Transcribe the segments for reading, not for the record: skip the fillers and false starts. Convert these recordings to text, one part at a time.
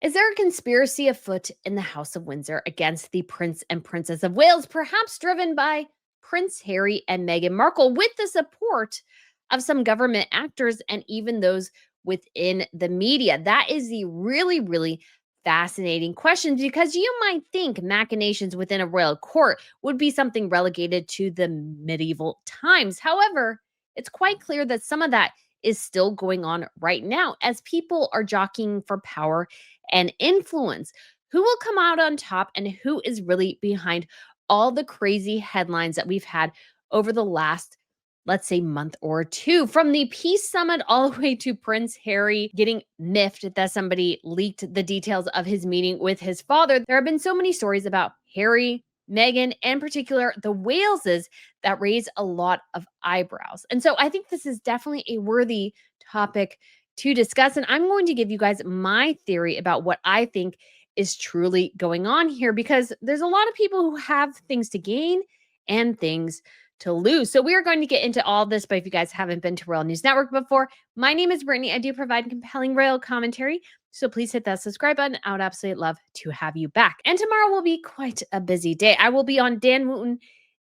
Is there a conspiracy afoot in the House of Windsor against the Prince and Princess of Wales, perhaps driven by Prince Harry and Meghan Markle, with the support of some government actors and even those within the media? That is the really fascinating question, because you might think machinations within a royal court would be something relegated to the medieval times. However, it's quite clear that some of that is still going on right now as people are jockeying for power and influence. Who will come out on top and who is really behind all the crazy headlines that we've had over the last, let's say, month or two, from the peace summit all the way to Prince Harry getting miffed that somebody leaked the details of his meeting with his father. There have been so many stories about Harry, Meghan, and in particular the Waleses, that raise a lot of eyebrows. And so I think this is definitely a worthy topic to discuss. And I'm going to give you guys my theory about what I think is truly going on here, because there's a lot of people who have things to gain and things to lose. So we are going to get into all this. But if you guys haven't been to Royal News Network before, my name is Brittany. I do provide compelling royal commentary. So please hit that subscribe button. I would absolutely love to have you back. And tomorrow will be quite a busy day. I will be on Dan Wooten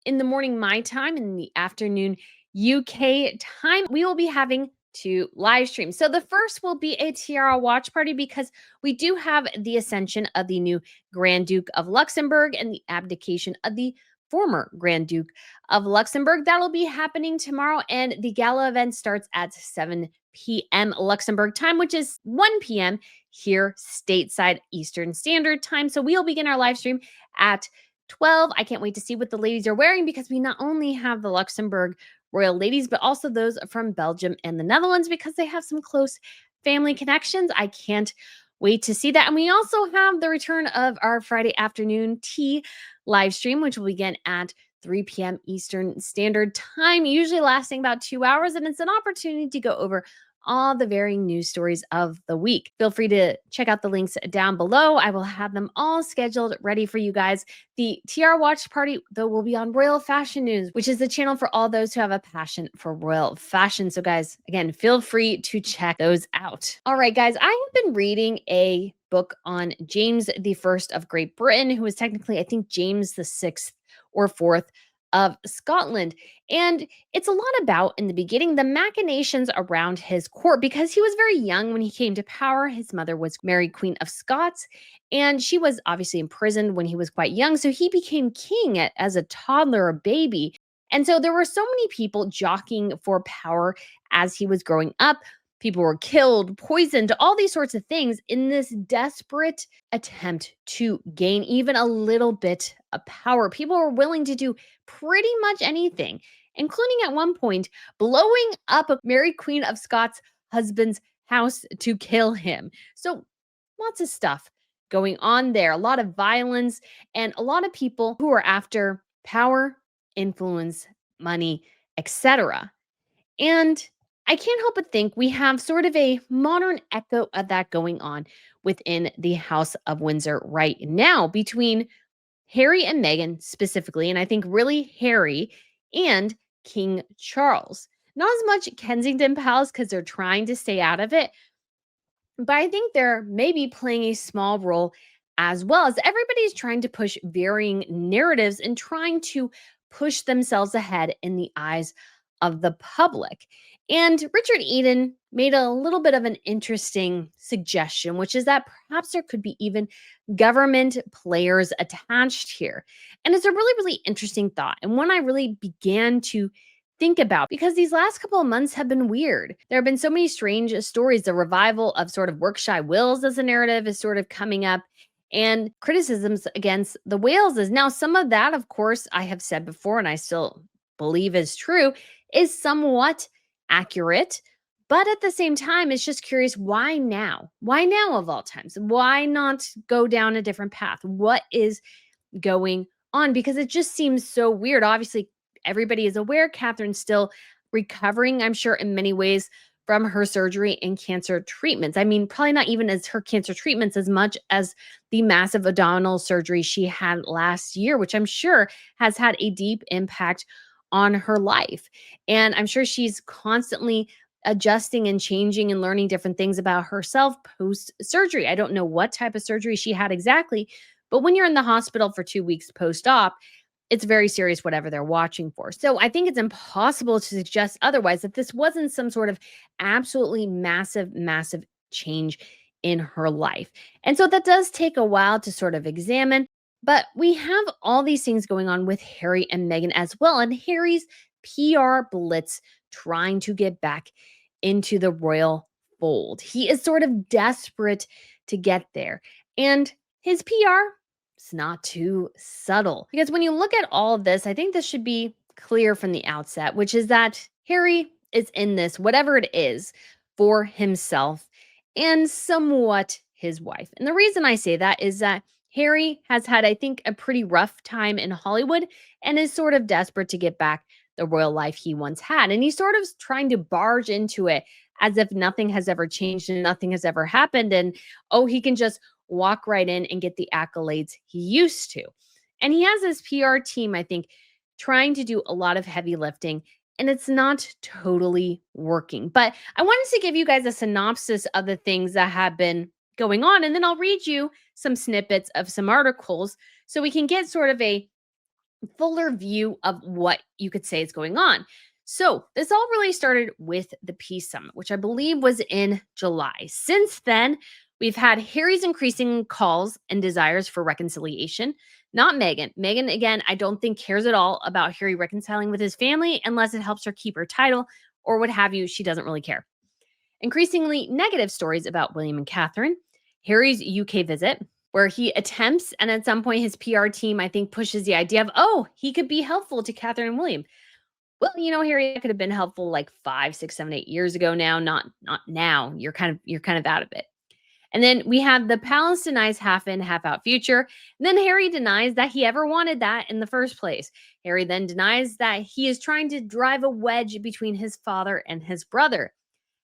in the morning, my time, in the afternoon, UK time. We will be having two live streams. So the first will be a tiara watch party, because we do have the ascension of the new Grand Duke of Luxembourg and the abdication of the former Grand Duke of Luxembourg. That'll be happening tomorrow, and the gala event starts at 7 p.m. Luxembourg time, which is 1 p.m. here stateside Eastern Standard Time. So we'll begin our live stream at 12. I can't wait to see what the ladies are wearing, because we not only have the Luxembourg royal ladies, but also those from Belgium and the Netherlands, because they have some close family connections. I can't wait to see that. And we also have the return of our Friday afternoon tea live stream, which will begin at 3 p.m. Eastern Standard Time, usually lasting about 2 hours. And it's an opportunity to go over all the varying news stories of the week. Feel free to check out the links down below. I will have them all scheduled, ready for you guys. The TR Watch Party, though, will be on Royal Fashion News, which is the channel for all those who have a passion for royal fashion. So guys, again, feel free to check those out. All right, guys, I have been reading a book on James the First of Great Britain, who is technically, I think, James the Sixth or Fourth of Scotland. And it's a lot about, in the beginning, the machinations around his court, because he was very young when he came to power. His mother was Mary, Queen of Scots, and she was obviously imprisoned when he was quite young. So he became king as a toddler, a baby. And so there were so many people jockeying for power as he was growing up. People were killed, poisoned, all these sorts of things in this desperate attempt to gain even a little bit of power. People were willing to do pretty much anything, including at one point blowing up Mary, Queen of Scots' husband's house to kill him. So lots of stuff going on there, a lot of violence, and a lot of people who are after power, influence, money, etc. And I can't help but think we have sort of a modern echo of that going on within the House of Windsor right now, between Harry and Meghan specifically, and I think really Harry and King Charles. Not as much Kensington Palace, because they're trying to stay out of it, but I think they're maybe playing a small role, as well as everybody's trying to push varying narratives and trying to push themselves ahead in the eyes of the public. And Richard Eden made a little bit of an interesting suggestion, which is that perhaps there could be even government players attached here. And it's a really interesting thought, and one I really began to think about, because these last couple of months have been weird. There have been so many strange stories. The revival of sort of Yorkshire wills as a narrative is sort of coming up, and criticisms against the Waleses. Now, some of that, of course, I have said before, and I still believe is true, is somewhat accurate. But at the same time, it's just curious, why now? Why now of all times? Why not go down a different path? What is going on? Because it just seems so weird. Obviously, everybody is aware Catherine's still recovering, I'm sure, in many ways from her surgery and cancer treatments. I mean, probably not even as her cancer treatments as much as the massive abdominal surgery she had last year, which I'm sure has had a deep impact on her life. And I'm sure she's constantly adjusting and changing and learning different things about herself post surgery. I don't know what type of surgery she had exactly, but when you're in the hospital for 2 weeks post op, it's very serious, whatever they're watching for. So I think it's impossible to suggest otherwise, that this wasn't some sort of absolutely massive, massive change in her life. And so that does take a while to sort of examine. But we have all these things going on with Harry and Meghan as well. And Harry's PR blitz trying to get back into the royal fold. He is sort of desperate to get there. And his PR, it's not too subtle. Because when you look at all of this, I think this should be clear from the outset, which is that Harry is in this, whatever it is, for himself and somewhat his wife. And the reason I say that is that Harry has had, I think, a pretty rough time in Hollywood and is sort of desperate to get back the royal life he once had. And he's sort of trying to barge into it as if nothing has ever changed and nothing has ever happened. And oh, he can just walk right in and get the accolades he used to. And he has his PR team, I think, trying to do a lot of heavy lifting, and it's not totally working. But I wanted to give you guys a synopsis of the things that have been going on, and then I'll read you some snippets of some articles so we can get sort of a fuller view of what you could say is going on. So, this all really started with the Peace Summit, which I believe was in July. Since then, we've had Harry's increasing calls and desires for reconciliation, not Meghan. Meghan, again, I don't think cares at all about Harry reconciling with his family unless it helps her keep her title or what have you. She doesn't really care. Increasingly negative stories about William and Catherine, Harry's UK visit, where he attempts, and at some point his PR team, I think, pushes the idea of, oh, he could be helpful to Catherine and William. Well, Harry could have been helpful like 5, 6, 7, 8 years ago now, not now. You're kind of out of it. And then we have the palace denies half in, half out future. And then Harry denies that he ever wanted that in the first place. Harry then denies that he is trying to drive a wedge between his father and his brother.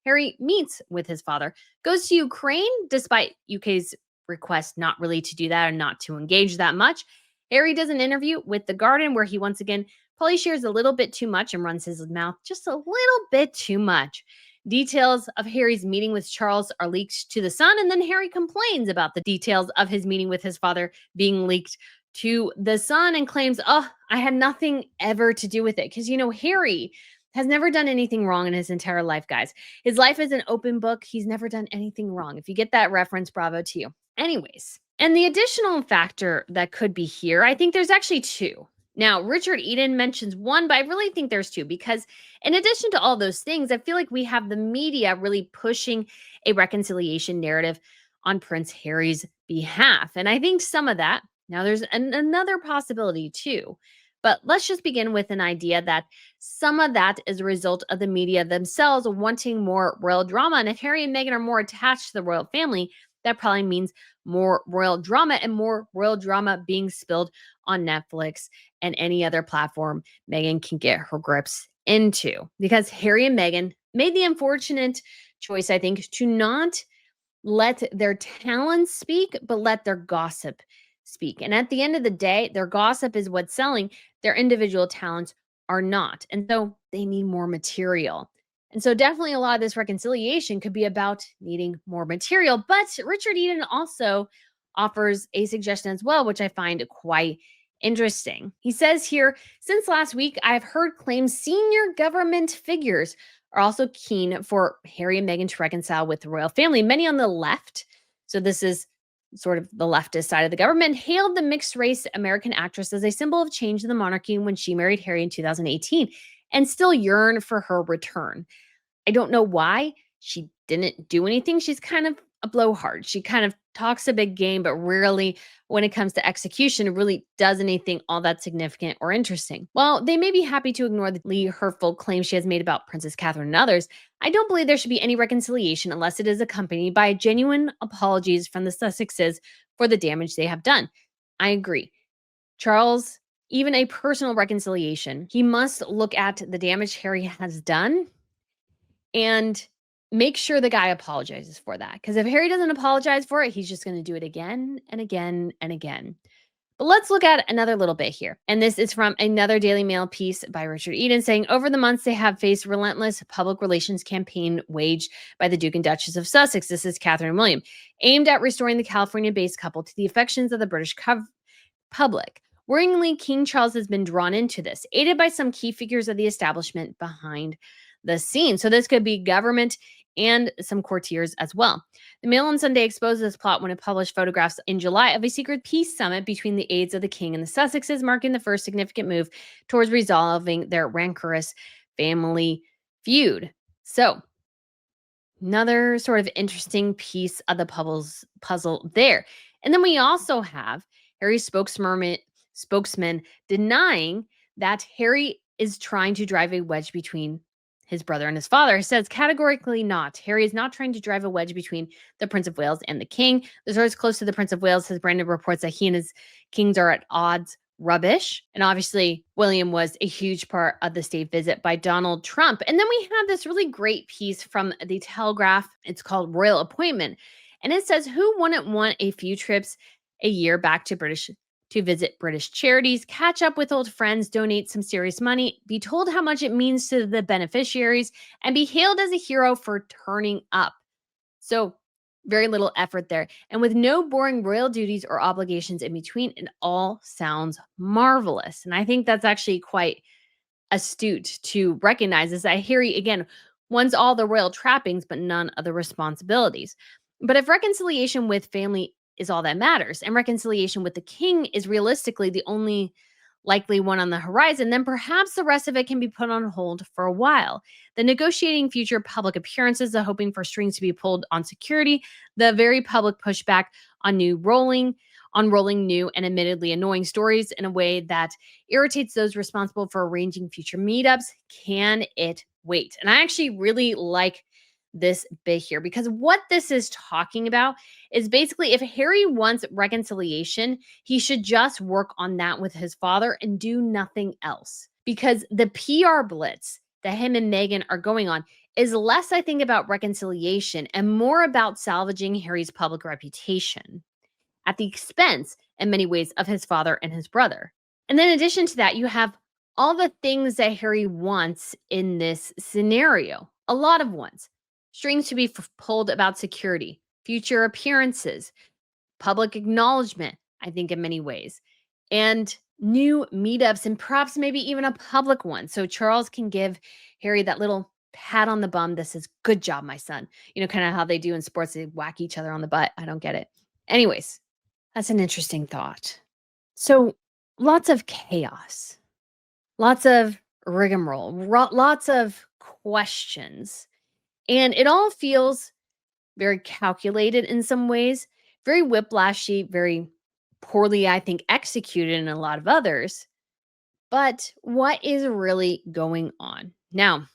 Harry meets with his father, goes to Ukraine despite UK's request not really to do that or not to engage that much. Harry does an interview with The Guardian where he once again probably shares a little bit too much and runs his mouth just a little bit too much. Details of Harry's meeting with Charles are leaked to The Sun, and then Harry complains about the details of his meeting with his father being leaked to The Sun and claims, oh, I had nothing ever to do with it. Because, Harry has never done anything wrong in his entire life, guys. His life is an open book. He's never done anything wrong. If you get that reference, bravo to you. Anyways, and the additional factor that could be here, I think there's actually two. Now, Richard Eden mentions one, but I really think there's two because in addition to all those things, I feel like we have the media really pushing a reconciliation narrative on Prince Harry's behalf. And I think some of that, now there's another possibility too, but let's just begin with an idea that some of that is a result of the media themselves wanting more royal drama. And if Harry and Meghan are more attached to the royal family, that probably means more royal drama and more royal drama being spilled on Netflix and any other platform Meghan can get her grips into. Because Harry and Meghan made the unfortunate choice, I think, to not let their talents speak, but let their gossip speak. And at the end of the day, their gossip is what's selling. Their individual talents are not. And so they need more material. And so definitely a lot of this reconciliation could be about needing more material. But Richard Eden also offers a suggestion as well, which I find quite interesting. He says here, since last week, I've heard claims senior government figures are also keen for Harry and Meghan to reconcile with the royal family. Many on the left, so this is sort of the leftist side of the government, hailed the mixed race American actress as a symbol of change in the monarchy when she married Harry in 2018 and still yearn for her return. I don't know why she didn't do anything. She's kind of a blowhard. She kind of talks a big game, but rarely, when it comes to execution, really does anything all that significant or interesting. While they may be happy to ignore the hurtful claims she has made about Princess Catherine and others, I don't believe there should be any reconciliation unless it is accompanied by genuine apologies from the Sussexes for the damage they have done. I agree. Charles, even a personal reconciliation, he must look at the damage Harry has done and make sure the guy apologizes for that. Because if Harry doesn't apologize for it, he's just going to do it again and again and again. But let's look at another little bit here. And this is from another Daily Mail piece by Richard Eden saying over the months they have faced relentless public relations campaign waged by the Duke and Duchess of Sussex. This is Catherine and William, aimed at restoring the California-based couple to the affections of the British public. Worryingly, King Charles has been drawn into this, aided by some key figures of the establishment behind the scenes. So this could be government and some courtiers as well. The Mail on Sunday exposed this plot when it published photographs in July of a secret peace summit between the aides of the king and the Sussexes, marking the first significant move towards resolving their rancorous family feud. So, another sort of interesting piece of the puzzle there. And then we also have Harry's spokesman denying that Harry is trying to drive a wedge between his brother and his father. He says categorically not. Harry is not trying to drive a wedge between the Prince of Wales and the King. The source close to the Prince of Wales has branded reports that he and his kings are at odds rubbish. And obviously, William was a huge part of the state visit by Donald Trump. And then we have this really great piece from the Telegraph. It's called Royal Appointment. And it says, who wouldn't want a few trips a year back to visit British charities, catch up with old friends, donate some serious money, be told how much it means to the beneficiaries, and be hailed as a hero for turning up. So, very little effort there. And with no boring royal duties or obligations in between, it all sounds marvelous. And I think that's actually quite astute to recognize is that Harry, again, wants all the royal trappings, but none of the responsibilities. But if reconciliation with family is all that matters, and reconciliation with the king is realistically the only likely one on the horizon, then perhaps the rest of it can be put on hold for a while. The negotiating future public appearances, the hoping for strings to be pulled on security, the very public pushback on rolling new and admittedly annoying stories in a way that irritates those responsible for arranging future meetups. Can it wait? And I actually really like this bit here because what this is talking about is basically if Harry wants reconciliation, he should just work on that with his father and do nothing else. Because the PR blitz that him and Meghan are going on is less, I think, about reconciliation and more about salvaging Harry's public reputation at the expense, in many ways, of his father and his brother. And then in addition to that, you have all the things that Harry wants in this scenario, a lot of ones. Strings to be pulled about security, future appearances, public acknowledgement, I think, in many ways, and new meetups, and perhaps maybe even a public one. So Charles can give Harry that little pat on the bum that says, good job, my son. You know, kind of how they do in sports, they whack each other on the butt. I don't get it. Anyways, that's an interesting thought. So lots of chaos, lots of rigmarole, lots of questions. And it all feels very calculated in some ways, very whiplashy, very poorly, I think, executed in a lot of others. But what is really going on? Now,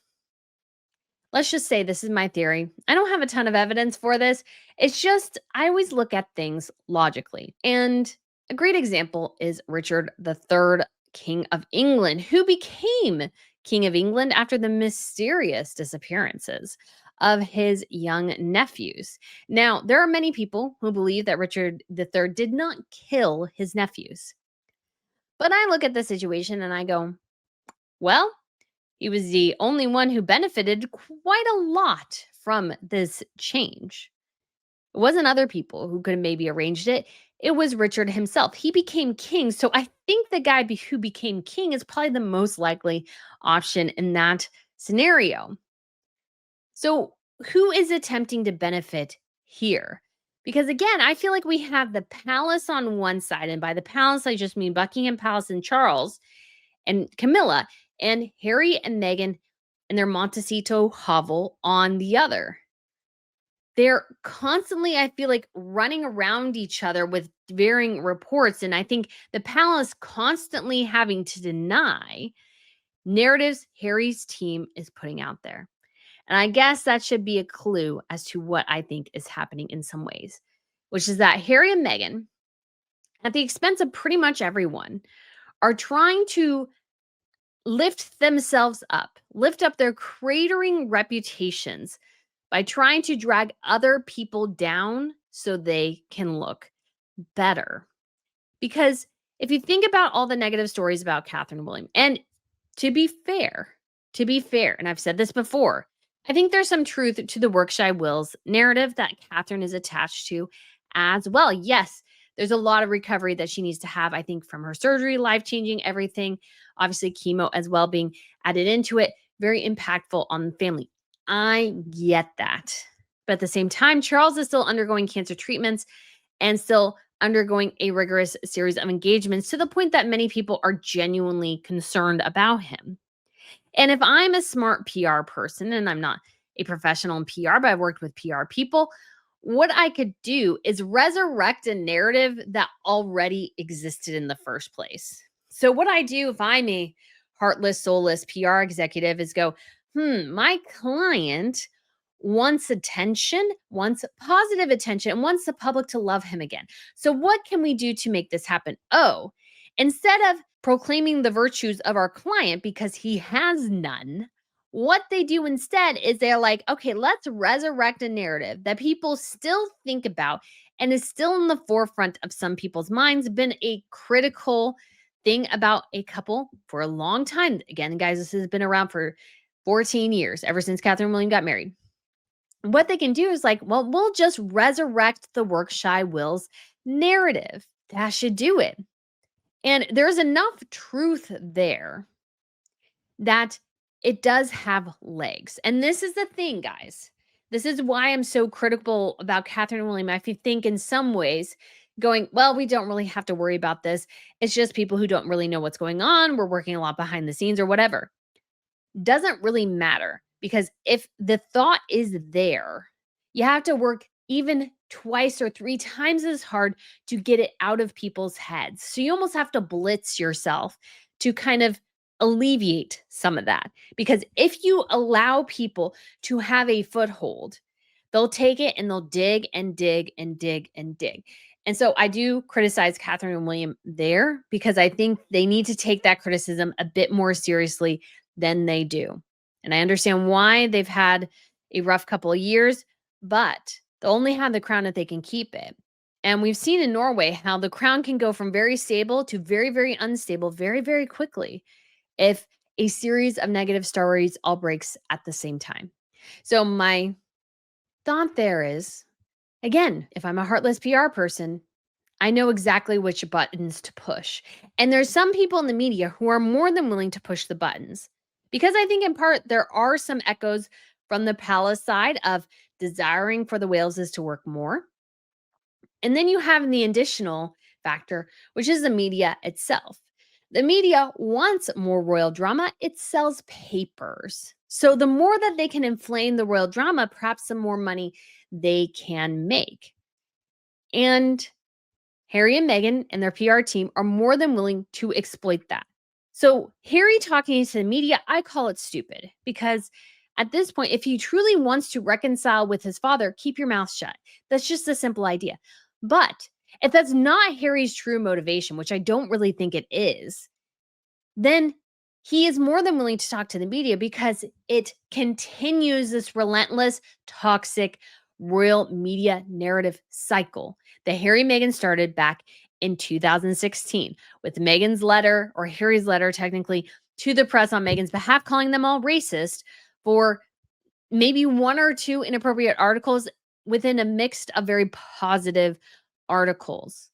let's just say this is my theory. I don't have a ton of evidence for this. It's just, I always look at things logically. And a great example is Richard III, King of England, who became King of England after the mysterious disappearances of his young nephews. Now, there are many people who believe that Richard III did not kill his nephews. But I look at the situation and I go, well, he was the only one who benefited quite a lot from this change. It wasn't other people who could have maybe arranged it. It was Richard himself. He became king. So I think the guy who became king is probably the most likely option in that scenario. So who is attempting to benefit here? Because again, I feel like we have the palace on one side. And by the palace, I just mean Buckingham Palace and Charles and Camilla, and Harry and Meghan and their Montecito hovel on the other. They're constantly, I feel like, running around each other with varying reports. And I think the palace constantly having to deny narratives Harry's team is putting out there. And I guess that should be a clue as to what I think is happening in some ways, which is that Harry and Meghan, at the expense of pretty much everyone, are trying to lift themselves up, lift up their cratering reputations by trying to drag other people down so they can look better. Because if you think about all the negative stories about Catherine and William, and to be fair, and I've said this before, I think there's some truth to the Berkshire Wills narrative that Catherine is attached to as well. Yes, there's a lot of recovery that she needs to have, I think, from her surgery, life changing, everything. Obviously, chemo as well being added into it, very impactful on the family. I get that. But at the same time, Charles is still undergoing cancer treatments and still undergoing a rigorous series of engagements to the point that many people are genuinely concerned about him. And if I'm a smart PR person, and I'm not a professional in PR, but I've worked with PR people, what I could do is resurrect a narrative that already existed in the first place. So, what I do if I'm a heartless, soulless PR executive is go, my client wants attention, wants positive attention, and wants the public to love him again. So, what can we do to make this happen? Oh, instead of proclaiming the virtues of our client because he has none, what they do instead is they're like, okay, let's resurrect a narrative that people still think about and is still in the forefront of some people's minds, been a critical thing about a couple for a long time. Again, guys, this has been around for 14 years, ever since Catherine and William got married. What they can do is like, well, we'll just resurrect the Berkshire Wills narrative. That should do it. And there's enough truth there that it does have legs. And this is the thing, guys. This is why I'm so critical about Catherine and William. I think in some ways going, well, we don't really have to worry about this. It's just people who don't really know what's going on. We're working a lot behind the scenes or whatever. Doesn't really matter because if the thought is there, you have to work even twice or three times as hard to get it out of people's heads. So you almost have to blitz yourself to kind of alleviate some of that. Because if you allow people to have a foothold, they'll take it and they'll dig and dig and dig and dig. And so I do criticize Catherine and William there because I think they need to take that criticism a bit more seriously than they do. And I understand why they've had a rough couple of years, but they'll only have the crown if they can keep it. And we've seen in Norway how the crown can go from very stable to very, very unstable very, very quickly if a series of negative stories all breaks at the same time. So my thought there is, again, if I'm a heartless PR person, I know exactly which buttons to push. And there's some people in the media who are more than willing to push the buttons because I think in part there are some echoes from the palace side of desiring for the Waleses to work more. And then you have the additional factor, which is the media itself. The media wants more royal drama. It sells papers. So the more that they can inflame the royal drama, perhaps the more money they can make. And Harry and Meghan and their PR team are more than willing to exploit that. So Harry talking to the media, I call it stupid because at this point, if he truly wants to reconcile with his father, keep your mouth shut. That's just a simple idea. But if that's not Harry's true motivation, which I don't really think it is, then he is more than willing to talk to the media because it continues this relentless, toxic, royal media narrative cycle that Harry and Meghan started back in 2016 with Meghan's letter, or Harry's letter technically, to the press on Meghan's behalf, calling them all racist for maybe one or two inappropriate articles within a mix of very positive articles.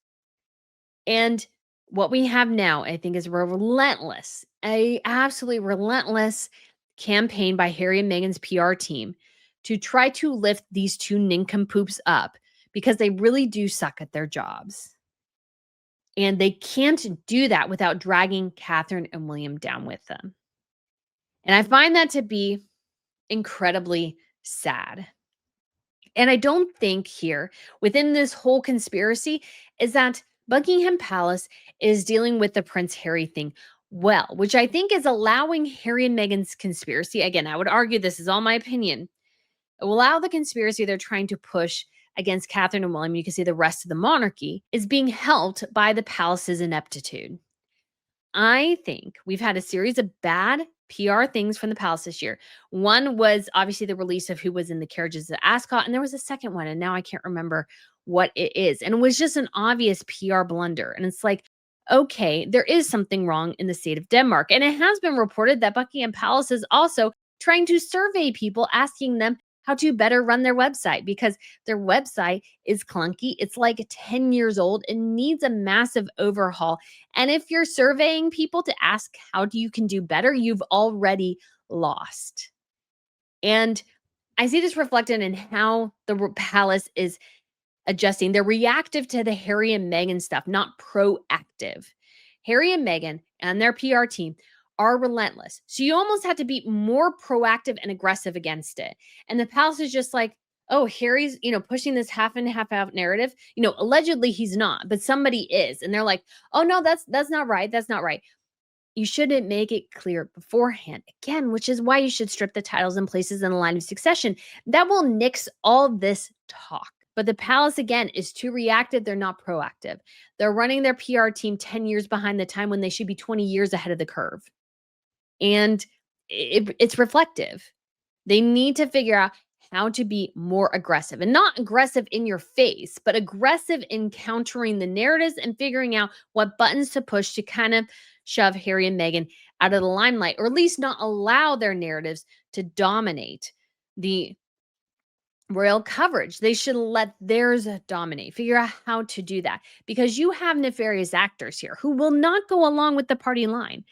And what we have now, I think, is a absolutely relentless campaign by Harry and Meghan's PR team to try to lift these two nincompoops up because they really do suck at their jobs. And they can't do that without dragging Catherine and William down with them. And I find that to be incredibly sad. And I don't think here, within this whole conspiracy, is that Buckingham Palace is dealing with the Prince Harry thing well, which I think is allowing Harry and Meghan's conspiracy. Again, I would argue this is all my opinion. It will allow the conspiracy they're trying to push against Catherine and William, you can see the rest of the monarchy, is being helped by the palace's ineptitude. I think we've had a series of bad PR things from the palace this year. One was obviously the release of who was in the carriages at Ascot, and there was a second one, and now I can't remember what it is. And it was just an obvious PR blunder. And it's like, okay, there is something wrong in the state of Denmark. And it has been reported that Buckingham Palace is also trying to survey people, asking them how to better run their website because their website is clunky. It's like 10 years old and needs a massive overhaul. And if you're surveying people to ask how you can do better, you've already lost. And I see this reflected in how the palace is adjusting. They're reactive to the Harry and Meghan stuff, not proactive. Harry and Meghan and their PR team are relentless. So you almost have to be more proactive and aggressive against it. And the palace is just like, oh, Harry's, pushing this half in, half out narrative. Allegedly he's not, but somebody is. And they're like, oh no, that's not right. That's not right. You shouldn't make it clear beforehand. Again, which is why you should strip the titles and places in the line of succession. That will nix all this talk. But the palace, again, is too reactive. They're not proactive. They're running their PR team 10 years behind the time when they should be 20 years ahead of the curve. And it's reflective. They need to figure out how to be more aggressive and not aggressive in your face, but aggressive in countering the narratives and figuring out what buttons to push to kind of shove Harry and Meghan out of the limelight, or at least not allow their narratives to dominate the royal coverage. They should let theirs dominate. Figure out how to do that because you have nefarious actors here who will not go along with the party line.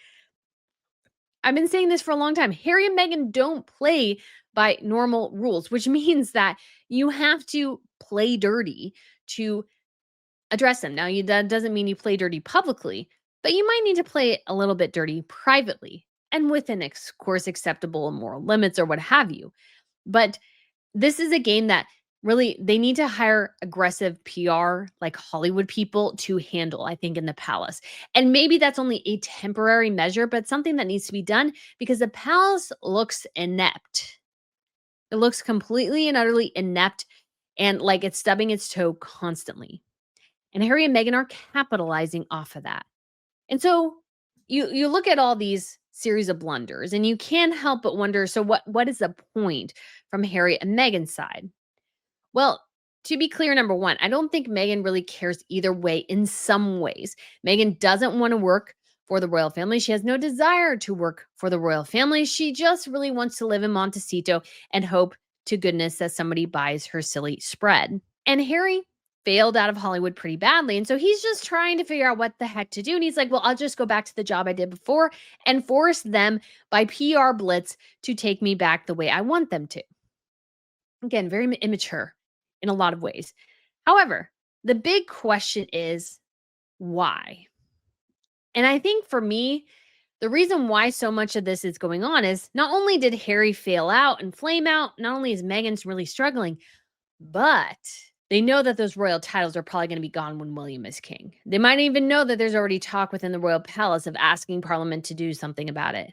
I've been saying this for a long time. Harry and Meghan don't play by normal rules, which means that you have to play dirty to address them. Now, that doesn't mean you play dirty publicly, but you might need to play a little bit dirty privately and within, of course, acceptable and moral limits or what have you. But this is a game that really they need to hire aggressive PR like Hollywood people to handle, I think, in the palace. And maybe that's only a temporary measure, but something that needs to be done because the palace looks inept. It looks completely and utterly inept and like it's stubbing its toe constantly. And Harry and Meghan are capitalizing off of that. And so you look at all these series of blunders and you can't help but wonder, so what is the point from Harry and Meghan's side? Well, to be clear, number one, I don't think Meghan really cares either way in some ways. Meghan doesn't want to work for the royal family. She has no desire to work for the royal family. She just really wants to live in Montecito and hope to goodness that somebody buys her silly spread. And Harry failed out of Hollywood pretty badly. And so he's just trying to figure out what the heck to do. And he's like, well, I'll just go back to the job I did before and force them by PR blitz to take me back the way I want them to. Again, very immature in a lot of ways. However, the big question is why? And I think for me, the reason why so much of this is going on is not only did Harry fail out and flame out, not only is Meghan's really struggling, but they know that those royal titles are probably going to be gone when William is king. They might even know that there's already talk within the royal palace of asking Parliament to do something about it.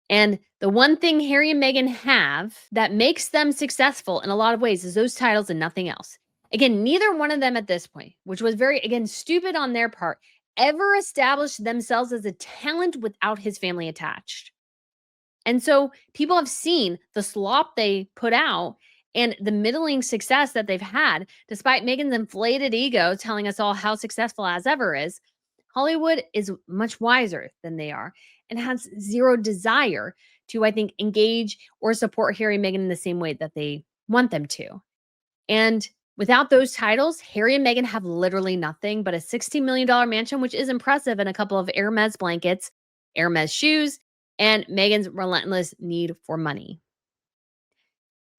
And the one thing Harry and Meghan have that makes them successful in a lot of ways is those titles and nothing else. Again, neither one of them at this point, which was very, again, stupid on their part, ever established themselves as a talent without his family attached. And so people have seen the slop they put out and the middling success that they've had, despite Meghan's inflated ego telling us all how successful as ever is. Hollywood is much wiser than they are and has zero desire to, I think, engage or support Harry and Meghan in the same way that they want them to. And without those titles, Harry and Meghan have literally nothing but a $60 million mansion, which is impressive, and a couple of Hermes blankets, Hermes shoes, and Meghan's relentless need for money.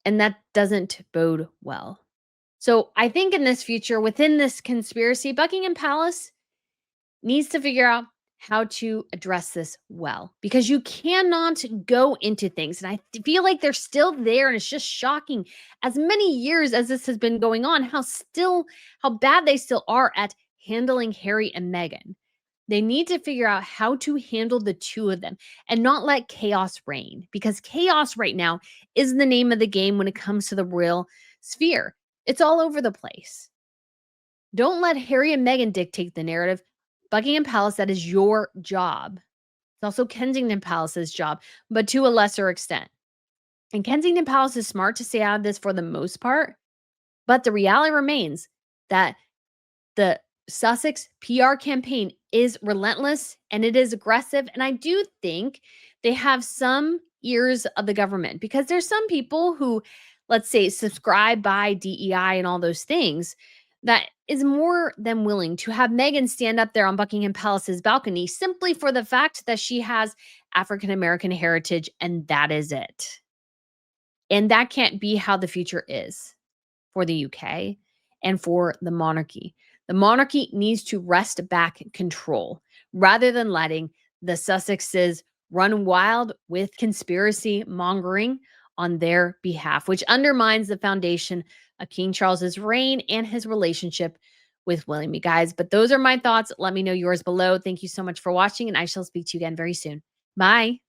And that doesn't bode well. So I think in this future, within this conspiracy, Buckingham Palace needs to figure out how to address this well, because you cannot go into things. And I feel like they're still there. And it's just shocking as many years as this has been going on, how bad they still are at handling Harry and Meghan. They need to figure out how to handle the two of them and not let chaos reign, because chaos right now is the name of the game when it comes to the royal sphere. It's all over the place. Don't let Harry and Meghan dictate the narrative. Buckingham Palace, that is your job. It's also Kensington Palace's job, but to a lesser extent. And Kensington Palace is smart to stay out of this for the most part, but the reality remains that the Sussex PR campaign is relentless and it is aggressive. And I do think they have some ears of the government because there's some people who, let's say, subscribe by DEI and all those things that is more than willing to have Meghan stand up there on Buckingham Palace's balcony simply for the fact that she has African American heritage and that is it. And that can't be how the future is for the UK and for the monarchy. The monarchy needs to wrest back control rather than letting the Sussexes run wild with conspiracy mongering on their behalf, which undermines the foundation of King Charles's reign and his relationship with William. You guys, but those are my thoughts. Let me know yours below. Thank you so much for watching, and I shall speak to you again very soon. Bye.